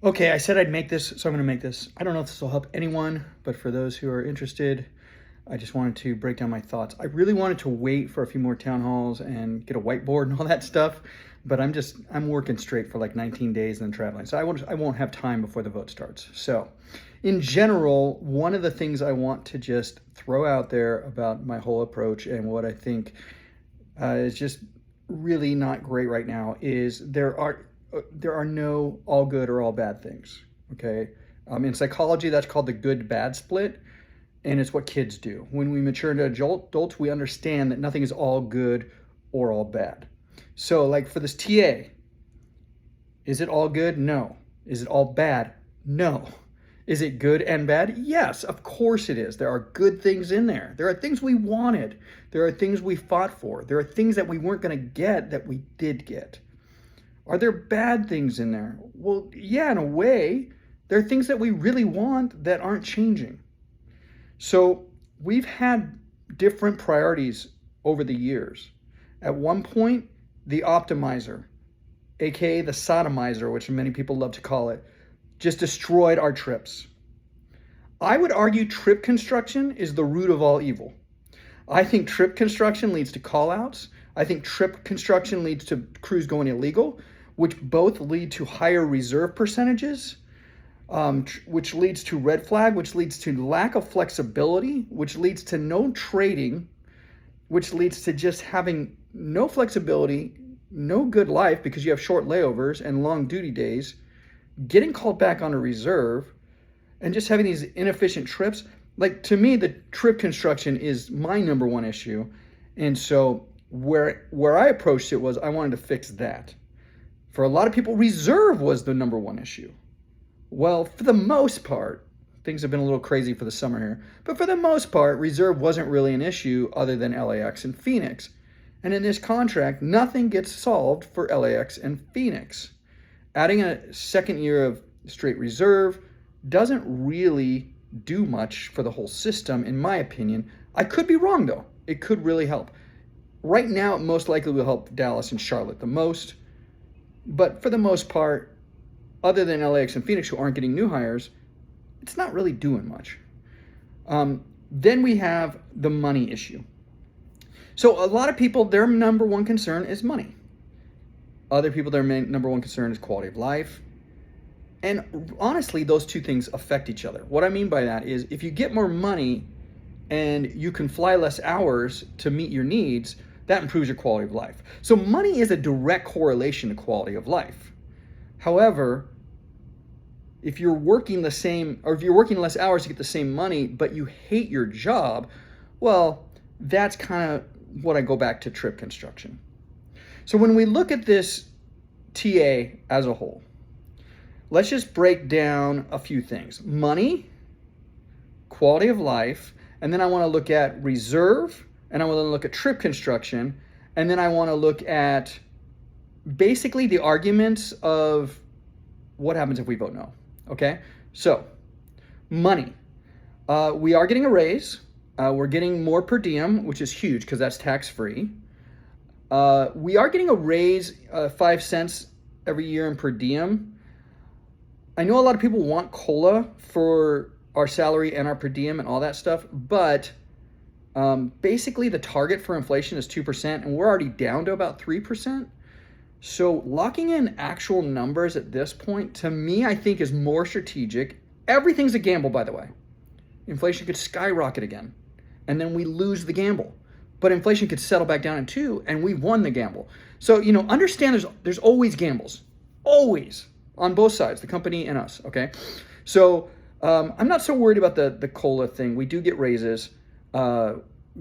Okay, I said I'd make this, so I'm going to make this. I don't know if this will help anyone, but for those who are interested, I just wanted to break down my thoughts. I really wanted to wait for a few more town halls and get a whiteboard and all that stuff, but I'm working straight for like 19 days and then traveling. So I won't have time before the vote starts. So in general, one of the things I want to just throw out there about my whole approach and what I think is just really not great right now is there are no all good or all bad things. Okay, in psychology, that's called the good-bad split, and it's what kids do. When we mature into adults, we understand that nothing is all good or all bad. So, like for this TA, is it all good? No. Is it all bad? No. Is it good and bad? Yes, of course it is. There are good things in there. There are things we wanted. There are things we fought for. There are things that we weren't going to get that we did get. Are there bad things in there? Well, yeah, in a way. There are things that we really want that aren't changing. So we've had different priorities over the years. At one point, the optimizer, aka the sodomizer, which many people love to call it, just destroyed our trips. I would argue trip construction is the root of all evil. I think trip construction leads to callouts. I think trip construction leads to crews going illegal, which both lead to higher reserve percentages, which leads to red flag, which leads to lack of flexibility, which leads to no trading, which leads to just having no flexibility, no good life because you have short layovers and long duty days, getting called back on a reserve, and just having these inefficient trips. Like, to me, the trip construction is my number one issue. And so where I approached it was I wanted to fix that. For a lot of people, reserve was the number one issue. Well, for the most part, things have been a little crazy for the summer here, but for the most part, reserve wasn't really an issue other than LAX and Phoenix. And in this contract, nothing gets solved for LAX and Phoenix. Adding a second year of straight reserve doesn't really do much for the whole system, in my opinion. I could be wrong, though. It could really help. Right now, it most likely will help Dallas and Charlotte the most. But for the most part, other than LAX and Phoenix, who aren't getting new hires, it's not really doing much. Then we have the money issue. So a lot of people, their number one concern is money. Other people, their number one concern is quality of life. And honestly, those two things affect each other. What I mean by that is if you get more money and you can fly less hours to meet your needs, that improves your quality of life. So money is a direct correlation to quality of life. However, if you're working the same, or if you're working less hours to get the same money, but you hate your job, well, that's kind of what I go back to trip construction. So when we look at this TA as a whole, let's just break down a few things. Money, quality of life, and then I want to look at reserve, and I want to look at trip construction, and then I want to look at basically the arguments of what happens if we vote no. Okay? So, money. We are getting a raise. We're getting more per diem, which is huge because that's tax-free. We are getting a raise, 5 cents every year in per diem. I know a lot of people want COLA for our salary and our per diem and all that stuff, but basically the target for inflation is 2%, and we're already down to about 3%. So locking in actual numbers at this point, to me, I think is more strategic. Everything's a gamble, by the way. Inflation could skyrocket again, and then we lose the gamble. But inflation could settle back down in 2, and we won the gamble. So, understand there's always gambles. Always. On both sides, the company and us, okay? So I'm not so worried about the COLA thing. We do get raises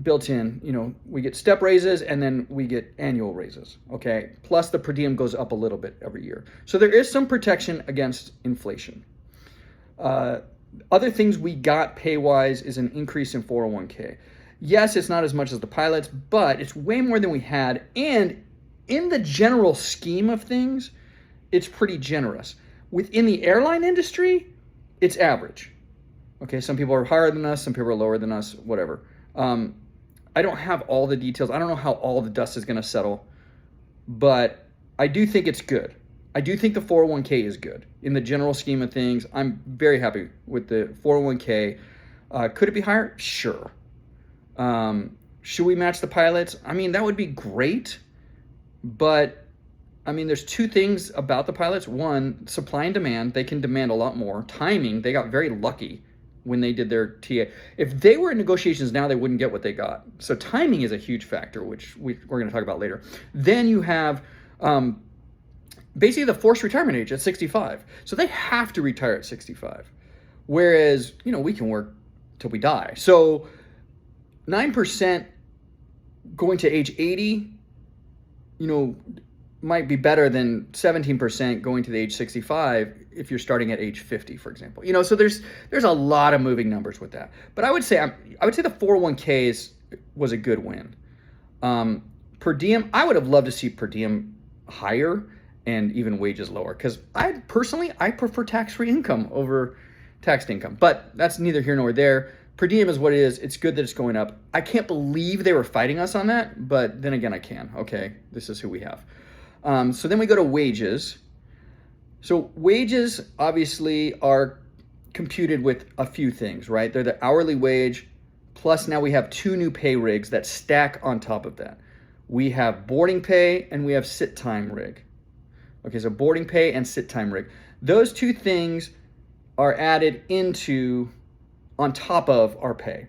built in. We get step raises, and then we get annual raises, okay? Plus the per diem goes up a little bit every year. So there is some protection against inflation. Other things we got pay-wise is an increase in 401k. Yes, it's not as much as the pilots, but it's way more than we had. And in the general scheme of things, it's pretty generous. Within the airline industry, it's average. Okay, some people are higher than us, some people are lower than us, whatever. I don't have all the details. I don't know how all the dust is going to settle, but I do think it's good. I do think the 401k is good. In the general scheme of things, I'm very happy with the 401k. Could it be higher? Sure. Should we match the pilots? I mean, that would be great. But, I mean, there's two things about the pilots. One, supply and demand. They can demand a lot more. Timing, they got very lucky when they did their TA. If they were in negotiations now, they wouldn't get what they got. So timing is a huge factor, which we're going to talk about later. Then you have basically the forced retirement age at 65. So they have to retire at 65. Whereas, we can work till we die. So 9% going to age 80, might be better than 17% going to the age 65 if you're starting at age 50, for example. So there's a lot of moving numbers with that. But I would say the 401ks was a good win. Per diem, I would have loved to see per diem higher and even wages lower, because I prefer tax-free income over taxed income. But that's neither here nor there. Per diem is what it is. It's good that it's going up. I can't believe they were fighting us on that, but then again, I can. Okay, this is who we have. So then we go to wages. So wages obviously are computed with a few things, right? They're the hourly wage, plus now we have two new pay rigs that stack on top of that. We have boarding pay and we have sit time rig. Okay, so boarding pay and sit time rig. Those two things are added on top of our pay.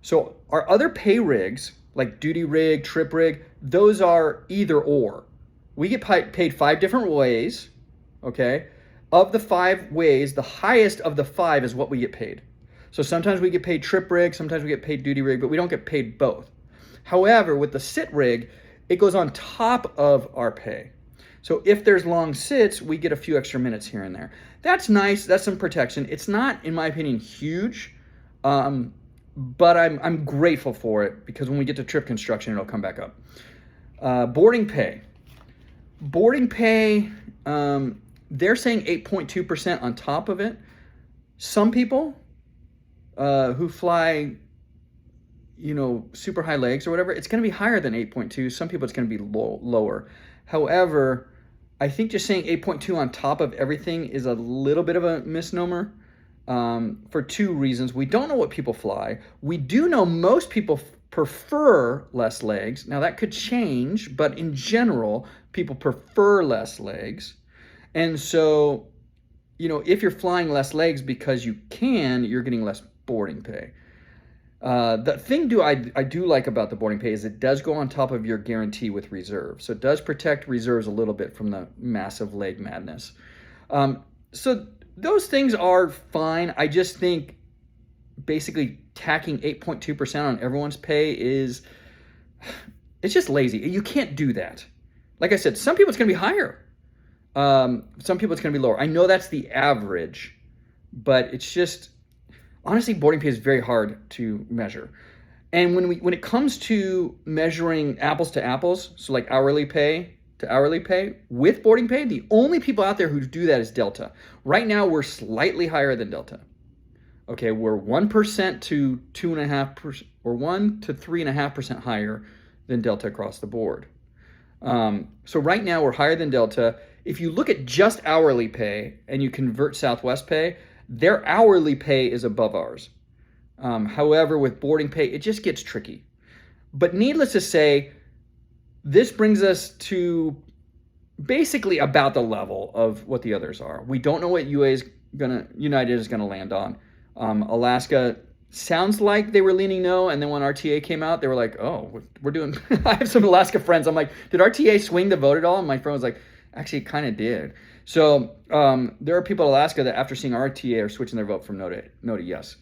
So our other pay rigs, like duty rig, trip rig, those are either or. We get paid 5 different ways, okay? Of the 5 ways, the highest of the 5 is what we get paid. So sometimes we get paid trip rig, sometimes we get paid duty rig, but we don't get paid both. However, with the sit rig, it goes on top of our pay. So if there's long sits, we get a few extra minutes here and there. That's nice. That's some protection. It's not, in my opinion, huge, but I'm grateful for it, because when we get to trip construction, it'll come back up. Boarding pay. Boarding pay, they're saying 8.2% on top of it. Some people who fly, super high legs or whatever, it's going to be higher than 8.2. Some people it's going to be lower. However, I think just saying 8.2 on top of everything is a little bit of a misnomer for 2 reasons. We don't know what people fly. We do know most people prefer less legs. Now that could change, but in general, people prefer less legs. And so, if you're flying less legs because you can, you're getting less boarding pay. The thing I do like about the boarding pay is it does go on top of your guarantee with reserves. So it does protect reserves a little bit from the massive leg madness. So those things are fine. I just think basically tacking 8.2% on everyone's pay it's just lazy. You can't do that. Like I said, some people it's going to be higher. Some people it's going to be lower. I know that's the average, but it's just, honestly, boarding pay is very hard to measure. And when it comes to measuring apples to apples, so like hourly pay to hourly pay with boarding pay, the only people out there who do that is Delta. Right now, we're slightly higher than Delta. Okay, we're 1% to 2.5%, or 1 to 3.5% higher than Delta across the board. So right now, we're higher than Delta. If you look at just hourly pay and you convert Southwest pay, their hourly pay is above ours. However, with boarding pay, it just gets tricky. But needless to say, this brings us to basically about the level of what the others are. We don't know what United is gonna land on. Alaska sounds like they were leaning no, and then when RTA came out, they were like, "Oh, we're doing." I have some Alaska friends. I'm like, "Did RTA swing the vote at all?" And my friend was like, "Actually, it kind of did." So there are people in Alaska that, after seeing RTA, are switching their vote from no to yes,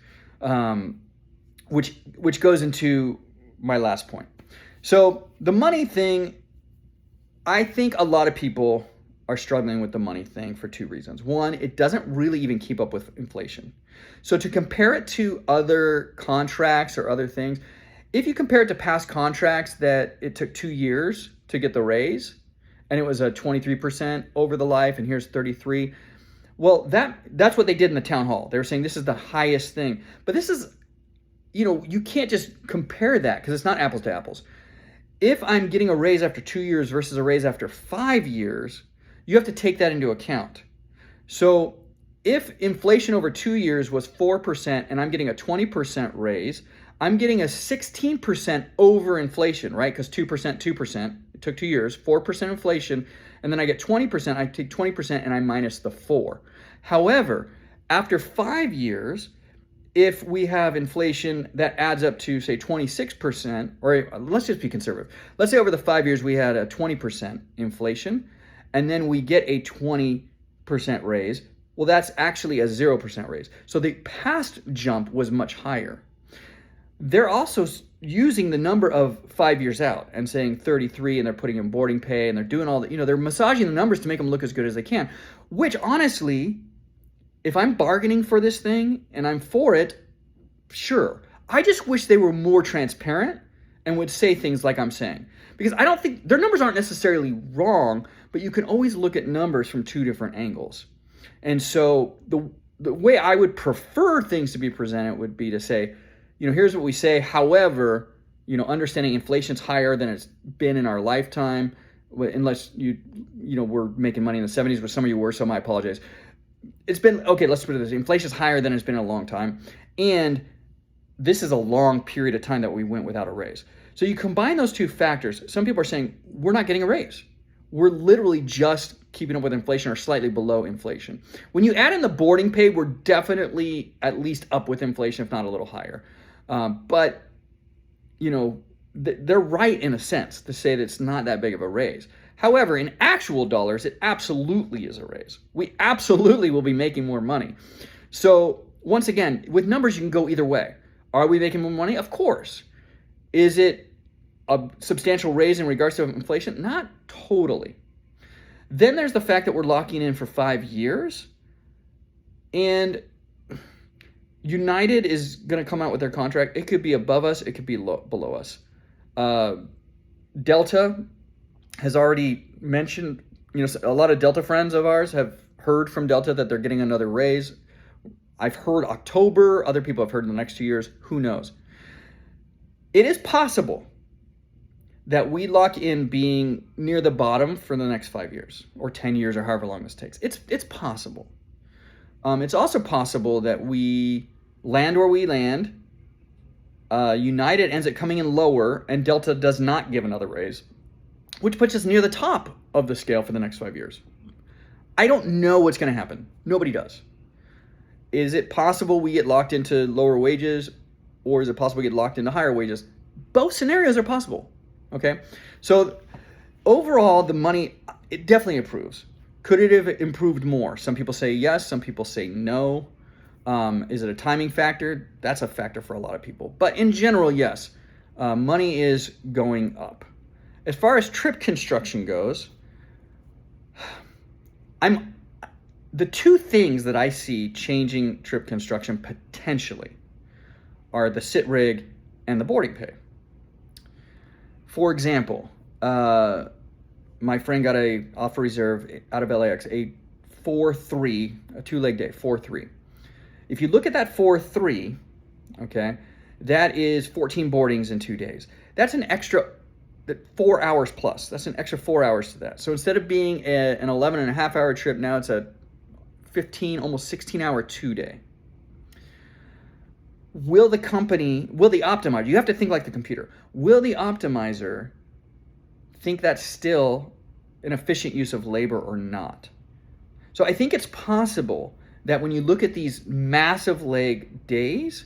which goes into my last point. So the money thing, I think a lot of people are struggling with the money thing for 2 reasons. One, it doesn't really even keep up with inflation. So to compare it to other contracts or other things, if you compare it to past contracts that it took 2 years to get the raise, and it was a 23% over the life, and here's 33. Well, that's what they did in the town hall. They were saying this is the highest thing. But this is, you can't just compare that, because it's not apples to apples. If I'm getting a raise after 2 years versus a raise after 5 years, you have to take that into account. So if inflation over 2 years was 4% and I'm getting a 20% raise, I'm getting a 16% over inflation, right? Because 2%, 2%, it took 2 years, 4% inflation, and then I get 20%, I take 20% and I minus the 4. However, after 5 years, if we have inflation that adds up to, say, 26%, or let's just be conservative. Let's say over the 5 years we had a 20% inflation, and then we get a 20% raise. Well, that's actually a 0% raise. So the past jump was much higher. They're also using the number of 5 years out and saying 33, and they're putting in boarding pay, and they're doing all that. They're massaging the numbers to make them look as good as they can, which honestly, if I'm bargaining for this thing and I'm for it, sure. I just wish they were more transparent and would say things like I'm saying. Because I don't think their numbers aren't necessarily wrong, but you can always look at numbers from two different angles. And so the way I would prefer things to be presented would be to say, here's what we say. However, understanding inflation's higher than it's been in our lifetime, unless we're making money in the 70s, but some of you were, so I apologize. It's been, okay, let's put it this, inflation's higher than it's been in a long time. And this is a long period of time that we went without a raise. So you combine those two factors. Some people are saying, we're not getting a raise. We're literally just keeping up with inflation or slightly below inflation. When you add in the boarding pay, we're definitely at least up with inflation, if not a little higher. But they're right in a sense to say that it's not that big of a raise. However, in actual dollars, it absolutely is a raise. We absolutely will be making more money. So once again, with numbers, you can go either way. Are we making more money? Of course. Is it a substantial raise in regards to inflation? Not totally. Then there's the fact that we're locking in for 5 years, and United is going to come out with their contract. It could be above us. It could be below us. Delta has already mentioned, a lot of Delta friends of ours have heard from Delta that they're getting another raise. I've heard October. Other people have heard in the next 2 years. Who knows? It is possible that we lock in being near the bottom for the next 5 years or 10 years or however long this takes. It's possible. It's also possible that we land where we land. United ends up coming in lower, and Delta does not give another raise, which puts us near the top of the scale for the next 5 years. I don't know what's going to happen. Nobody does. Is it possible we get locked into lower wages, or is it possible we get locked into higher wages? Both scenarios are possible. Okay? So overall, the money, it definitely improves. Could it have improved more? Some people say yes. Some people say no. Is it a timing factor? That's a factor for a lot of people. But in general, yes. Money is going up. As far as trip construction goes, the two things that I see changing trip construction potentially are the sit rig and the boarding pay. For example, my friend got a offer reserve out of LAX, a 4-3, a two-leg day, 4-3. If you look at that 4-3, okay, that is 14 boardings in 2 days. That's an extra 4 hours plus. That's an extra 4 hours to that. So instead of being an 11 and a half hour trip, now it's a 15, almost 16-hour 2-day. Will the optimizer, you have to think like the computer, will the optimizer think that's still an efficient use of labor or not? So I think it's possible that when you look at these massive leg days,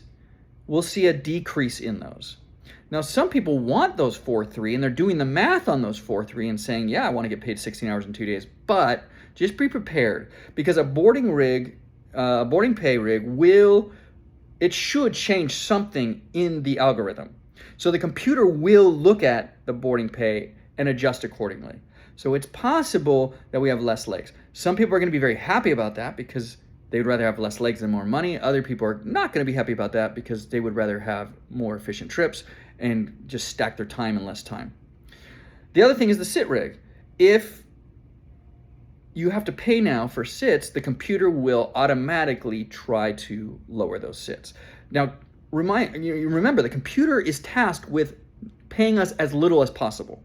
we'll see a decrease in those. Now, some people want those 4-3, and they're doing the math on those 4-3 and saying, yeah, I want to get paid 16 hours in 2 days. But just be prepared, because a boarding pay rig it should change something in the algorithm. So the computer will look at the boarding pay and adjust accordingly. So it's possible that we have less legs. Some people are going to be very happy about that because they would rather have less legs and more money. Other people are not going to be happy about that because they would rather have more efficient trips and just stack their time in less time. The other thing is the sit rig. If you have to pay now for sits, the computer will automatically try to lower those sits. Now, remember, the computer is tasked with paying us as little as possible.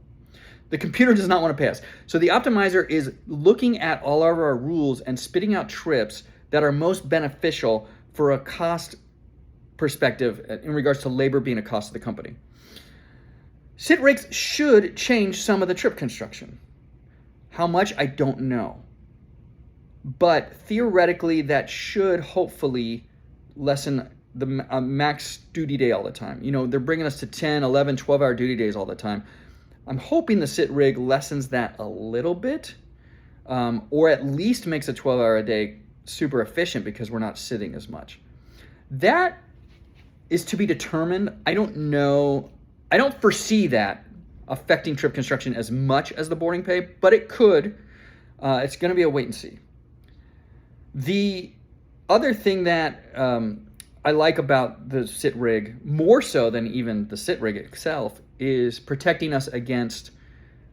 The computer does not want to pay us. So the optimizer is looking at all of our rules and spitting out trips that are most beneficial for a cost perspective in regards to labor being a cost of the company. Sit rigs should change some of the trip construction. How much, I don't know. But theoretically, that should hopefully lessen the max duty day all the time. You know, they're bringing us to 10, 11, 12-hour duty days all the time. I'm hoping the sit rig lessens that a little bit, or at least makes a 12-hour a day super efficient because we're not sitting as much. That is to be determined. I don't know. I don't foresee that affecting trip construction as much as the boarding pay, but it could. It's going to be a wait and see. The other thing that I like about the sit rig, more so than even the sit rig itself, is protecting us against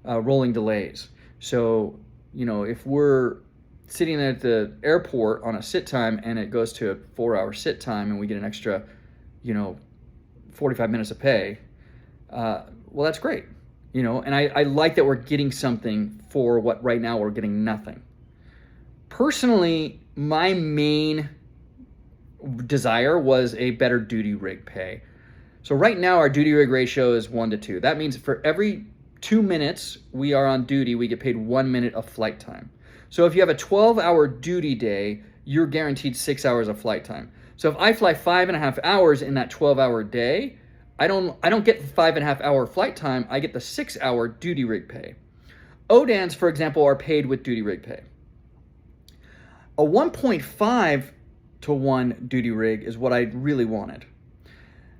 rolling delays. So, you know, if we're sitting at the airport on a sit time and it goes to a 4-hour sit time and we get an extra, 45 minutes of pay, well, that's great. And I like that we're getting something for what right now we're getting nothing. Personally, my main desire was a better duty rig pay. So right now our duty rig ratio is 1-2. That means for every 2 minutes we are on duty, we get paid 1 minute of flight time. So if you have a 12-hour duty day, you're guaranteed 6 hours of flight time. So if I fly 5.5 hours in that 12-hour day, I don't get the 5.5-hour flight time. I get the 6-hour duty rig pay. ODANs, for example, are paid with duty rig pay. A 1.5-to-1 duty rig is what I really wanted.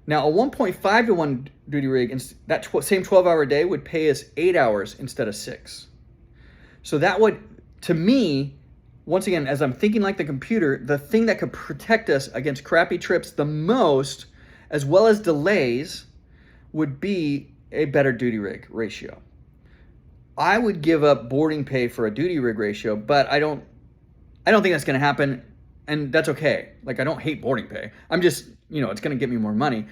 Now, a 1.5-to-1 duty rig, that same 12-hour day would pay us 8 hours instead of 6. So that would, to me, once again, as I'm thinking like the computer, the thing that could protect us against crappy trips the most, as well as delays, would be a better duty rig ratio. I would give up boarding pay for a duty rig ratio, but I don't think that's going to happen, and that's okay. Like, I don't hate boarding pay. I'm just, it's going to get me more money.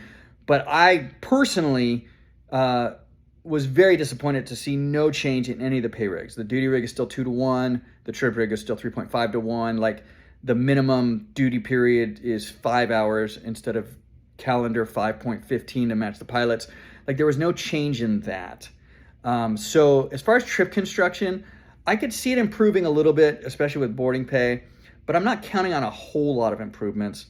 But I personally was very disappointed to see no change in any of the pay rigs. The duty rig is still 2-to-1. The trip rig is still 3.5-to-1. Like, the minimum duty period is 5 hours instead of calendar 5.15 to match the pilots. Like, there was no change in that. So as far as trip construction, I could see it improving a little bit, especially with boarding pay, but I'm not counting on a whole lot of improvements.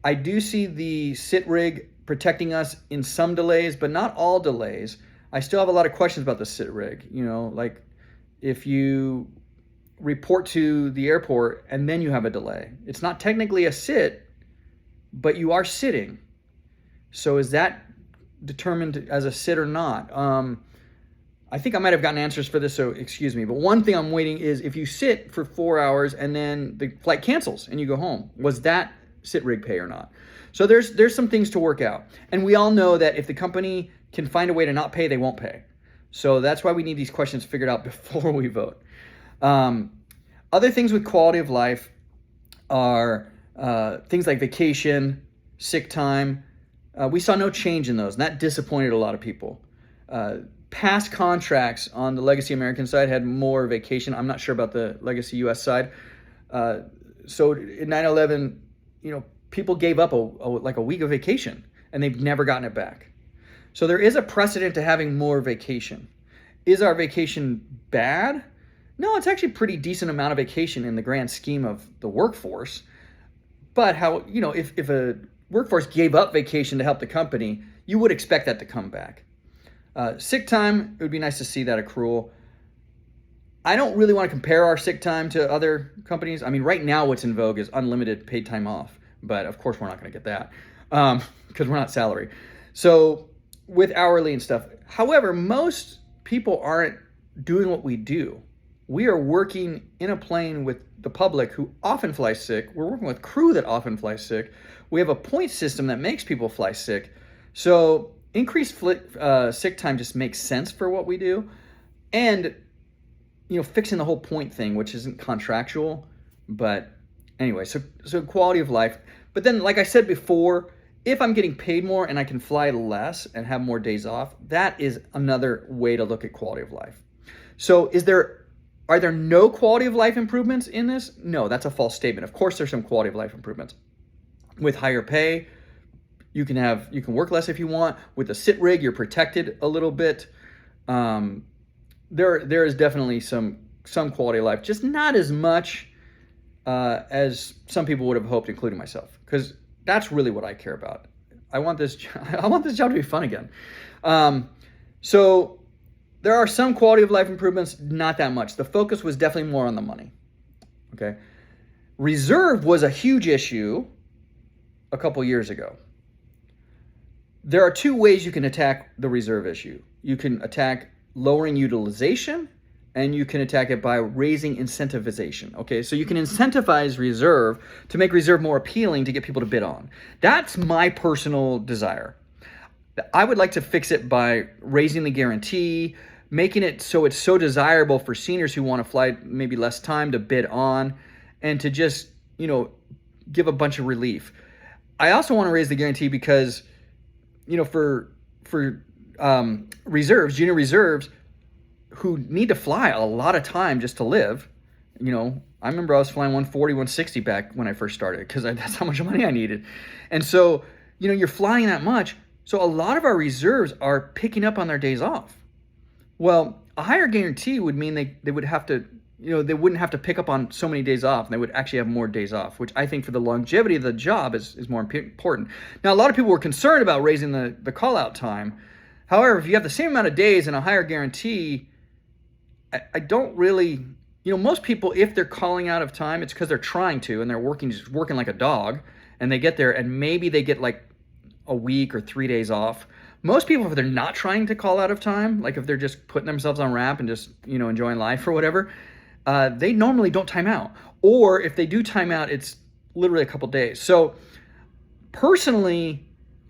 I do see the sit rig protecting us in some delays, but not all delays. I still have a lot of questions about the sit rig. Like if you report to the airport and then you have a delay, it's not technically a sit, but you are sitting. So is that determined as a sit or not? I think I might have gotten answers for this, so excuse me. But one thing I'm waiting is if you sit for 4 hours and then the flight cancels and you go home, was that sit rig pay or not? So there's some things to work out. And we all know that if the company can find a way to not pay, they won't pay. So that's why we need these questions figured out before we vote. Other things with quality of life are things like vacation, sick time. We saw no change in those, and that disappointed a lot of people. Past contracts on the Legacy American side had more vacation. I'm not sure about the Legacy US side. So in 9/11, people gave up a week of vacation, and they've never gotten it back. So there is a precedent to having more vacation. Is our vacation bad? No, it's actually a pretty decent amount of vacation in the grand scheme of the workforce. But if a workforce gave up vacation to help the company, you would expect that to come back. Sick time, it would be nice to see that accrual. I don't really want to compare our sick time to other companies. I mean, right now what's in vogue is unlimited paid time off. But of course we're not going to get that because we're not salary. So with hourly and stuff. However, most people aren't doing what we do. We are working in a plane with the public who often fly sick. We're working with crew that often fly sick. We have a point system that makes people fly sick. So increased sick time just makes sense for what we do. And, fixing the whole point thing, which isn't contractual. But anyway, so quality of life. But then, like I said before, if I'm getting paid more and I can fly less and have more days off, that is another way to look at quality of life. So are there no quality of life improvements in this? No, that's a false statement. Of course there's some quality of life improvements. With higher pay, you can work less if you want. With the sit rig, you're protected a little bit. There is definitely some quality of life, just not as much as some people would have hoped, including myself, because that's really what I care about. I want this job to be fun again. So there are some quality of life improvements, not that much. The focus was definitely more on the money. Okay, reserve was a huge issue a couple years ago. There are two ways you can attack the reserve issue. You can attack lowering utilization, and you can attack it by raising incentivization. Okay, so you can incentivize reserve to make reserve more appealing to get people to bid on. That's my personal desire. I would like to fix it by raising the guarantee, making it so it's so desirable for seniors who want to fly maybe less time to bid on, and to just, give a bunch of relief. I also want to raise the guarantee because, for reserves, junior reserves who need to fly a lot of time just to live. I remember I was flying 140, 160 back when I first started because that's how much money I needed. And so, you're flying that much. So a lot of our reserves are picking up on their days off. Well, a higher guarantee would mean they would have to, they wouldn't have to pick up on so many days off, and they would actually have more days off, which I think for the longevity of the job is more important. Now, a lot of people were concerned about raising the call-out time. However, if you have the same amount of days and a higher guarantee, I don't really, most people, if they're calling out of time, it's because they're trying to, and they're just working like a dog, and they get there, and maybe they get like a week or 3 days off. Most people, if they're not trying to call out of time, like if they're just putting themselves on wrap and just, enjoying life or whatever, they normally don't time out. Or if they do time out, it's literally a couple days. So personally,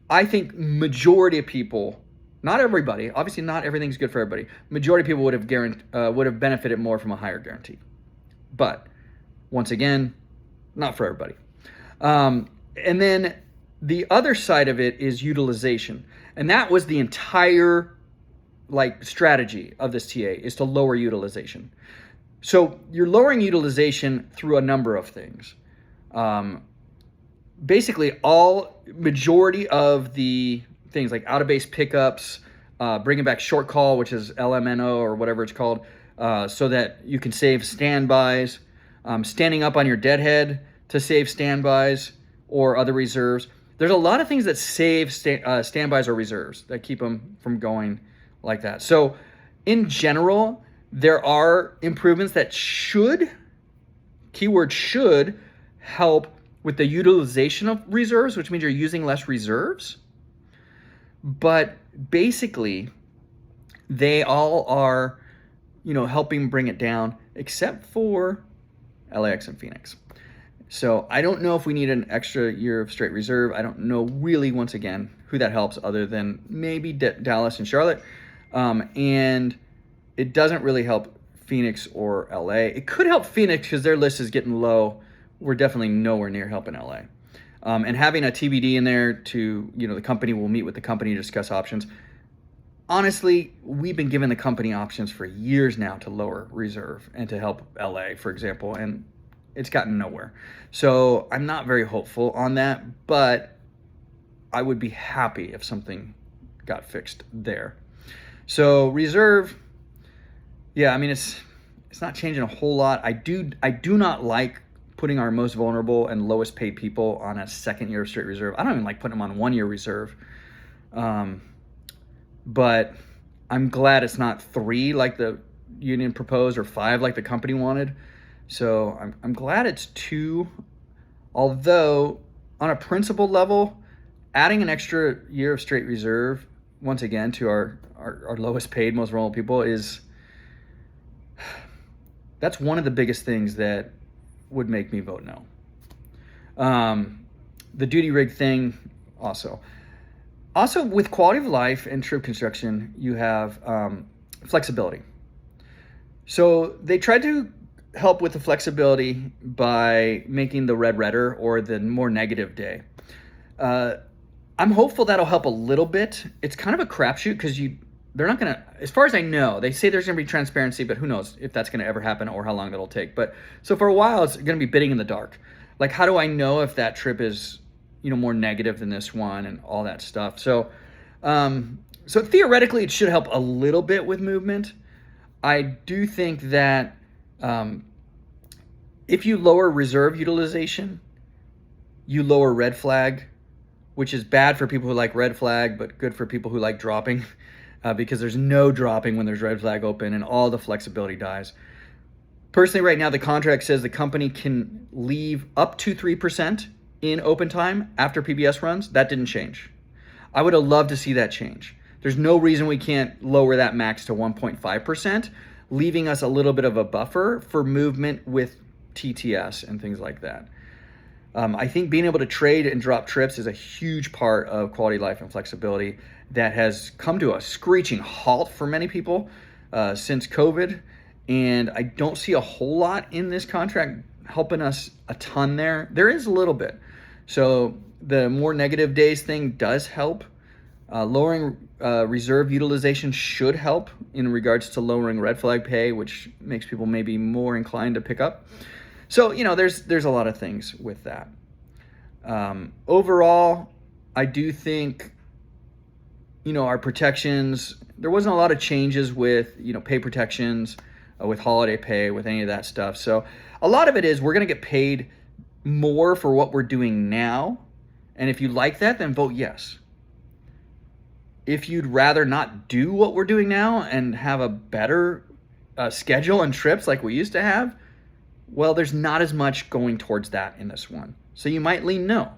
I think majority of people, not everybody, obviously not everything's good for everybody, majority of people would have benefited more from a higher guarantee. But once again, not for everybody. And then the other side of it is utilization. And that was the entire strategy of this TA, is to lower utilization. So you're lowering utilization through a number of things. Basically, majority of the things like out-of-base pickups, bringing back short call, which is LMNO or whatever it's called, so that you can save standbys, standing up on your deadhead to save standbys or other reserves. There's a lot of things that save standbys or reserves that keep them from going like that. So in general, there are improvements that keyword should, help with the utilization of reserves, which means you're using less reserves. But basically, they all are, helping bring it down, except for LAX and Phoenix. So I don't know if we need an extra year of straight reserve. I don't know really, once again, who that helps other than maybe Dallas and Charlotte. And it doesn't really help Phoenix or LA. It could help Phoenix because their list is getting low. We're definitely nowhere near helping LA. And having a TBD in there to, the company will meet with the company to discuss options. Honestly, we've been giving the company options for years now to lower reserve and to help LA, for example, and it's gotten nowhere. So I'm not very hopeful on that, but I would be happy if something got fixed there. So reserve, yeah, it's not changing a whole lot. I do not like putting our most vulnerable and lowest paid people on a second year of straight reserve. I don't even like putting them on 1 year reserve. But I'm glad it's not 3 like the union proposed or 5 like the company wanted. So I'm glad it's 2. Although on a principle level, adding an extra year of straight reserve, once again, to our lowest paid, most vulnerable people that's one of the biggest things that would make me vote no. The duty rig thing also. Also, with quality of life and trip construction, you have flexibility. So they tried to help with the flexibility by making the redder or the more negative day. I'm hopeful that'll help a little bit. It's kind of a crapshoot because they're not going to, as far as I know, they say there's going to be transparency, but who knows if that's going to ever happen or how long that'll take. But so for a while, it's going to be bidding in the dark. Like, how do I know if that trip is, more negative than this one and all that stuff? So, so theoretically, it should help a little bit with movement. I do think that if you lower reserve utilization, you lower red flag, which is bad for people who like red flag, but good for people who like dropping, because there's no dropping when there's red flag open and all the flexibility dies. Personally, right now, the contract says the company can leave up to 3% in open time after PBS runs. That didn't change. I would have loved to see that change. There's no reason we can't lower that max to 1.5%, leaving us a little bit of a buffer for movement with TTS and things like that. I think being able to trade and drop trips is a huge part of quality of life and flexibility that has come to a screeching halt for many people since COVID. And I don't see a whole lot in this contract helping us a ton there. There is a little bit. So the more negative days thing does help. Lowering reserve utilization should help in regards to lowering red flag pay, which makes people maybe more inclined to pick up. So, there's a lot of things with that. Overall, I do think, our protections, there wasn't a lot of changes with, pay protections, with holiday pay, with any of that stuff. So a lot of it is we're going to get paid more for what we're doing now. And if you like that, then vote yes. If you'd rather not do what we're doing now and have a better schedule and trips like we used to have, well, there's not as much going towards that in this one. So you might lean no.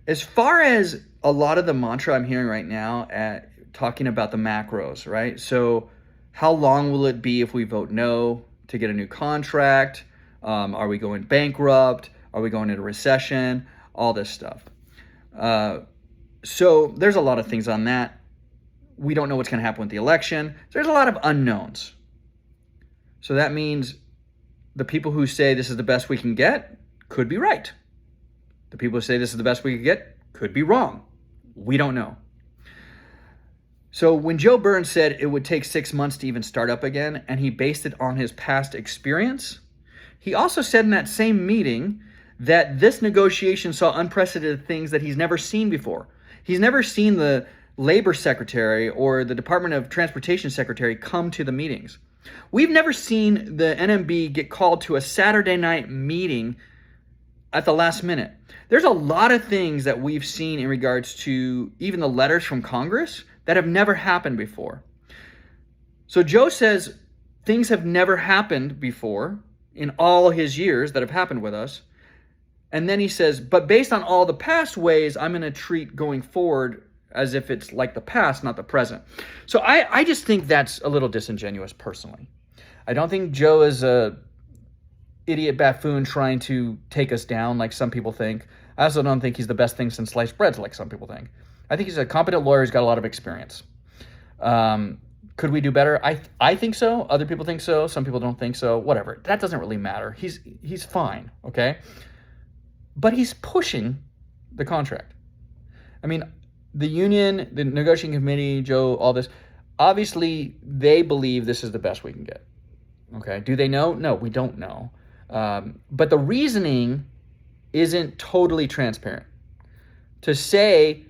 As far as a lot of the mantra I'm hearing right now at talking about the macros, right? So how long will it be if we vote no to get a new contract? Are we going bankrupt? Are we going into recession? All this stuff. So there's a lot of things on that. We don't know what's going to happen with the election. There's a lot of unknowns. So that means the people who say this is the best we can get could be right. The people who say this is the best we can get could be wrong. We don't know. So when Joe Burns said it would take 6 months to even start up again, and he based it on his past experience, he also said in that same meeting that this negotiation saw unprecedented things that he's never seen before. He's never seen the labor secretary or the Department of Transportation secretary come to the meetings. We've never seen the NMB get called to a Saturday night meeting at the last minute. There's a lot of things that we've seen in regards to even the letters from Congress that have never happened before. So Joe says things have never happened before in all his years that have happened with us. And then he says, but based on all the past ways, I'm going to treat going forward as if it's like the past, not the present. So I just think that's a little disingenuous personally. I don't think Joe is a idiot buffoon trying to take us down like some people think. I also don't think he's the best thing since sliced bread like some people think. I think he's a competent lawyer who's got a lot of experience. Could we do better? I think so. Other people think so. Some people don't think so. Whatever. That doesn't really matter. He's fine, okay? But he's pushing the contract. I mean, the union, the negotiating committee, Joe, all this, obviously they believe this is the best we can get. Okay. Do they know? No, we don't know. But the reasoning isn't totally transparent. To say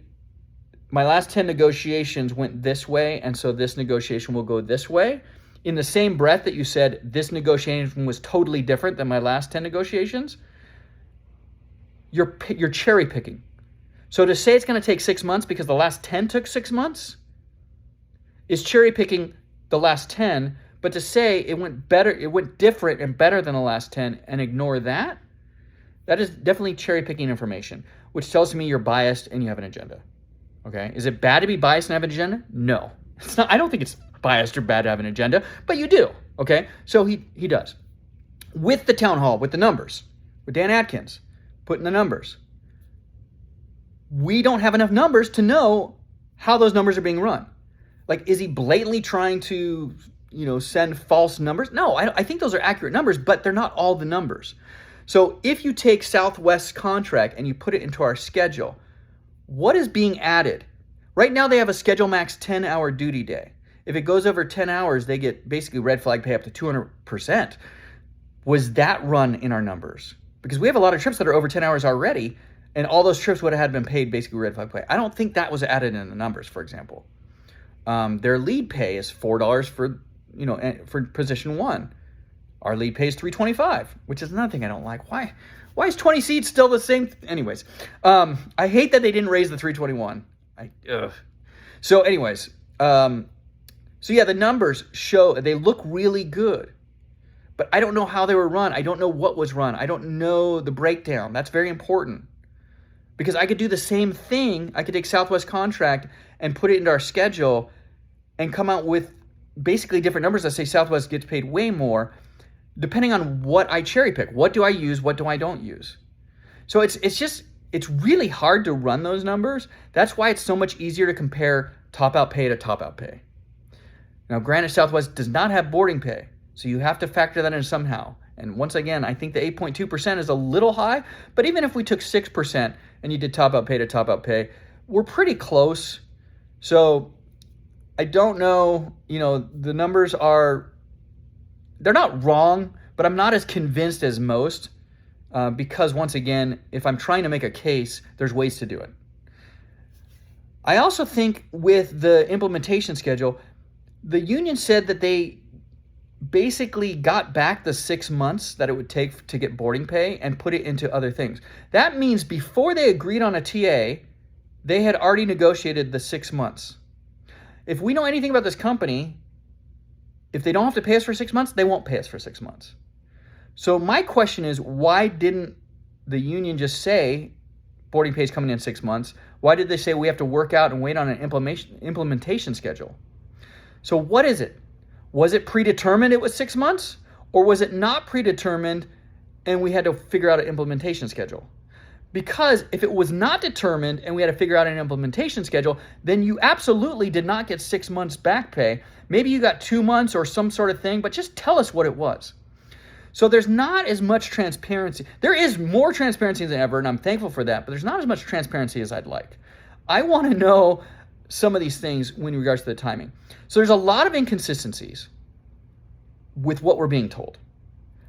my last 10 negotiations went this way, and so this negotiation will go this way, in the same breath that you said this negotiation was totally different than my last 10 negotiations, you're cherry picking. So to say it's going to take 6 months because the last 10 took 6 months is cherry picking the last 10. But to say it went better, it went different and better than the last 10 and ignore that, that is definitely cherry picking information, which tells me you're biased and you have an agenda. Okay. Is it bad to be biased and have an agenda? No, it's not. I don't think it's biased or bad to have an agenda, but you do. Okay. So he does. With the town hall, with the numbers, with Dan Atkins, putting the numbers. We don't have enough numbers to know how those numbers are being run. Like, is he blatantly trying to, send false numbers? No, I think those are accurate numbers, but they're not all the numbers. So if you take Southwest's contract and you put it into our schedule, what is being added? Right now they have a schedule max 10-hour duty day. If it goes over 10 hours, they get basically red flag pay up to 200%. Was that run in our numbers? Because we have a lot of trips that are over 10 hours already, and all those trips would have had been paid basically red flag pay. I don't think that was added in the numbers, for example. Their lead pay is $4 for position 1. Our lead pay is $325, which is another thing I don't like. Why is 20 seats still the same? Anyways, I hate that they didn't raise the $321. So anyways, so yeah, the numbers show, they look really good, but I don't know how they were run. I don't know what was run. I don't know the breakdown. That's very important, because I could do the same thing. I could take Southwest contract and put it into our schedule and come out with basically different numbers that say Southwest gets paid way more, depending on what I cherry pick. What do I use? What do I don't use? So it's really hard to run those numbers. That's why it's so much easier to compare top out pay to top out pay. Now, granted, Southwest does not have boarding pay, so you have to factor that in somehow. And once again, I think the 8.2% is a little high, but even if we took 6% and you did top out pay to top out pay, we're pretty close. So I don't know, the numbers they're not wrong, but I'm not as convinced as most, because once again, if I'm trying to make a case, there's ways to do it. I also think with the implementation schedule, the union said that they basically got back the 6 months that it would take to get boarding pay and put it into other things. That means before they agreed on a TA, they had already negotiated the 6 months. If we know anything about this company, if they don't have to pay us for 6 months, they won't pay us for 6 months. So my question is, why didn't the union just say boarding pay is coming in 6 months? Why did they say we have to work out and wait on an implementation schedule? So what is it? Was it predetermined it was 6 months? Or was it not predetermined and we had to figure out an implementation schedule? Because if it was not determined and we had to figure out an implementation schedule, then you absolutely did not get 6 months back pay. Maybe you got 2 months or some sort of thing, but just tell us what it was. So there's not as much transparency. There is more transparency than ever, and I'm thankful for that, but there's not as much transparency as I'd like. I want to know some of these things in regards to the timing. So there's a lot of inconsistencies with what we're being told.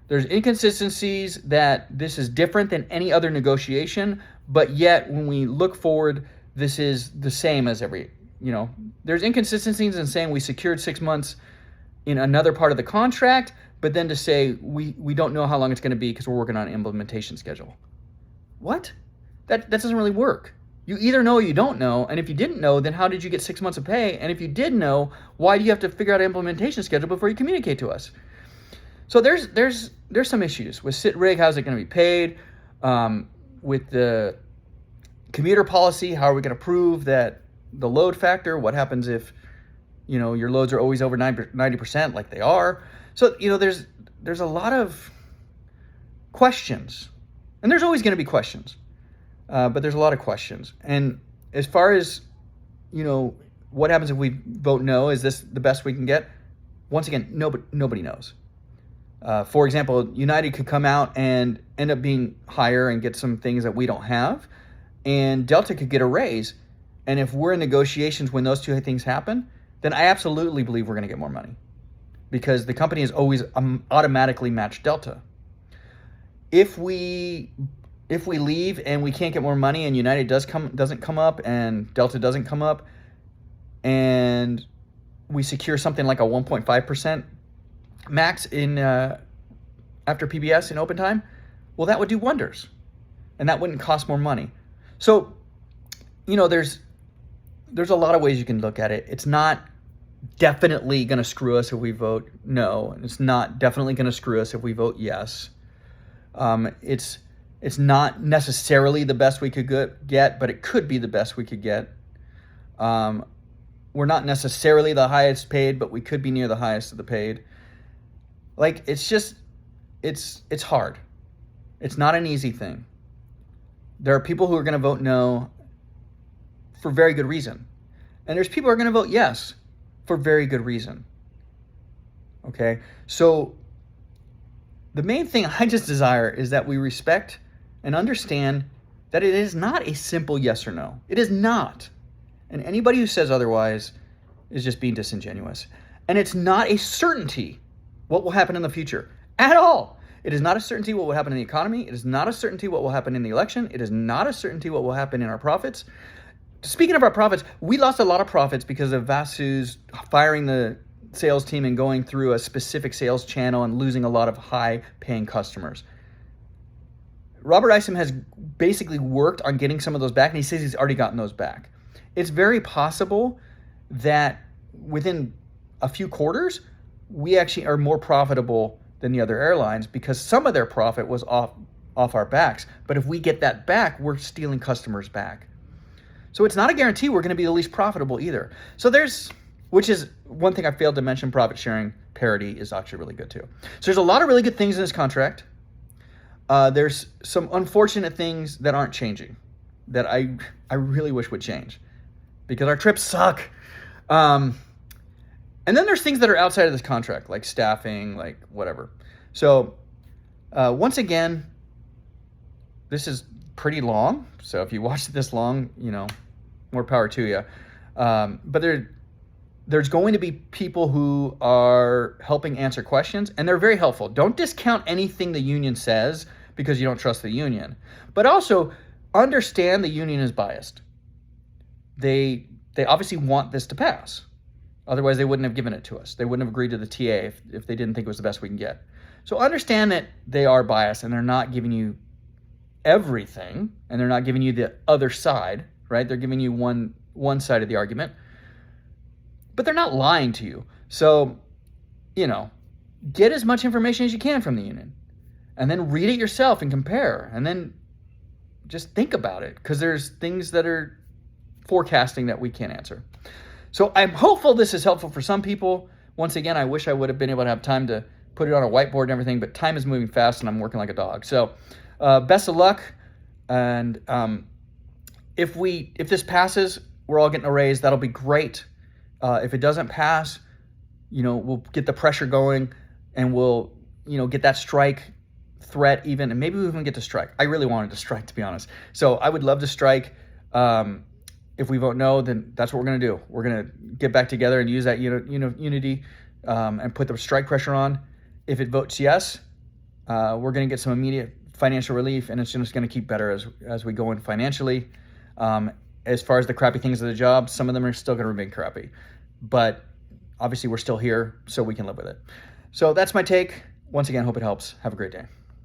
There's inconsistencies that this is different than any other negotiation, but yet when we look forward, this is the same as there's inconsistencies in saying we secured 6 months in another part of the contract, but then to say we don't know how long it's going to be because we're working on an implementation schedule. What? That doesn't really work. You either know or you don't know, and if you didn't know, then how did you get 6 months of pay? And if you did know, why do you have to figure out an implementation schedule before you communicate to us? So there's some issues with SITRIG. How's it going to be paid? With the commuter policy, how are we going to prove that the load factor? What happens if your loads are always over 90% like they are? So there's a lot of questions, and there's always going to be questions. But there's a lot of questions. And as far as, what happens if we vote no? Is this the best we can get? Once again, nobody knows. For example, United could come out and end up being higher and get some things that we don't have. And Delta could get a raise. And if we're in negotiations when those two things happen, then I absolutely believe we're going to get more money. Because the company has always automatically matched Delta. If we leave and we can't get more money and United doesn't come up and Delta doesn't come up, and we secure something like a 1.5% max in after PBS in open time, well, that would do wonders, and that wouldn't cost more money. So, there's a lot of ways you can look at it. It's not definitely going to screw us if we vote no, and it's not definitely going to screw us if we vote yes. It's not necessarily the best we could get, but it could be the best we could get. We're not necessarily the highest paid, but we could be near the highest of the paid. It's hard. It's not an easy thing. There are people who are going to vote no for very good reason. And there's people who are going to vote yes for very good reason. Okay? So the main thing I just desire is that we respect and understand that it is not a simple yes or no. It is not. And anybody who says otherwise is just being disingenuous. And it's not a certainty what will happen in the future at all. It is not a certainty what will happen in the economy. It is not a certainty what will happen in the election. It is not a certainty what will happen in our profits. Speaking of our profits, we lost a lot of profits because of Vasu's firing the sales team and going through a specific sales channel and losing a lot of high-paying customers. Robert Isom has basically worked on getting some of those back, and he says he's already gotten those back. It's very possible that within a few quarters, we actually are more profitable than the other airlines because some of their profit was off our backs. But if we get that back, we're stealing customers back. So it's not a guarantee we're going to be the least profitable either. So which is one thing I failed to mention, profit sharing parity is actually really good too. So there's a lot of really good things in this contract. There's some unfortunate things that aren't changing that I really wish would change because our trips suck. And then there's things that are outside of this contract, like staffing, like whatever. So once again, this is pretty long. So if you watched it this long, more power to you. But there's going to be people who are helping answer questions, and they're very helpful. Don't discount anything the union says because you don't trust the union. But also understand the union is biased. They obviously want this to pass. Otherwise, they wouldn't have given it to us. They wouldn't have agreed to the TA if they didn't think it was the best we can get. So understand that they are biased and they're not giving you everything, and they're not giving you the other side, right? They're giving you one side of the argument, but they're not lying to you. So, get as much information as you can from the union, and then read it yourself and compare, and then just think about it, because there's things that are forecasting that we can't answer. So I'm hopeful this is helpful for some people. Once again, I wish I would have been able to have time to put it on a whiteboard and everything, but time is moving fast and I'm working like a dog. So best of luck. And if this passes, we're all getting a raise. That'll be great. If it doesn't pass, we'll get the pressure going and we'll, get that strike threat even, and maybe we even get to strike. I really wanted to strike, to be honest. So I would love to strike. If we vote no, then that's what we're going to do. We're going to get back together and use that unity and put the strike pressure on. If it votes yes, we're going to get some immediate financial relief, and it's just going to keep better as we go in financially. As far as the crappy things of the job, some of them are still going to remain crappy. But obviously we're still here, so we can live with it. So that's my take. Once again, hope it helps. Have a great day.